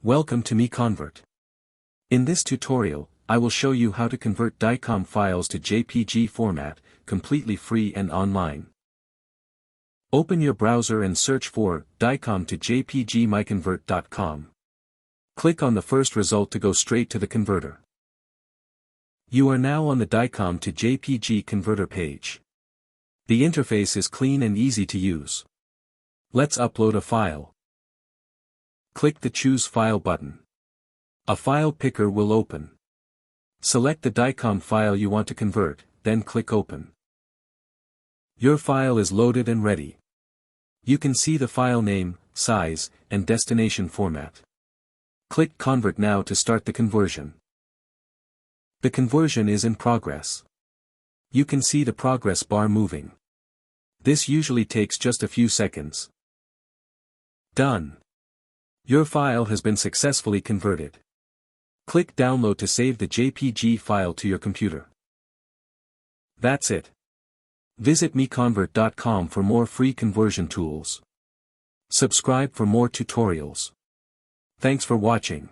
Welcome to MiConvert. In this tutorial, I will show you how to convert DICOM files to JPG format, completely free and online. Open your browser and search for DICOM to JPG MiConvert.com. Click on the first result to go straight to the converter. You are now on the DICOM to JPG converter page. The interface is clean and easy to use. Let's upload a file. Click the Choose File button. A file picker will open. Select the DICOM file you want to convert, then click Open. Your file is loaded and ready. You can see the file name, size, and destination format. Click Convert now to start the conversion. The conversion is in progress. You can see the progress bar moving. This usually takes just a few seconds. Done. Your file has been successfully converted. Click Download to save the JPG file to your computer. That's it. Visit MiConvert.com for more free conversion tools. Subscribe for more tutorials. Thanks for watching.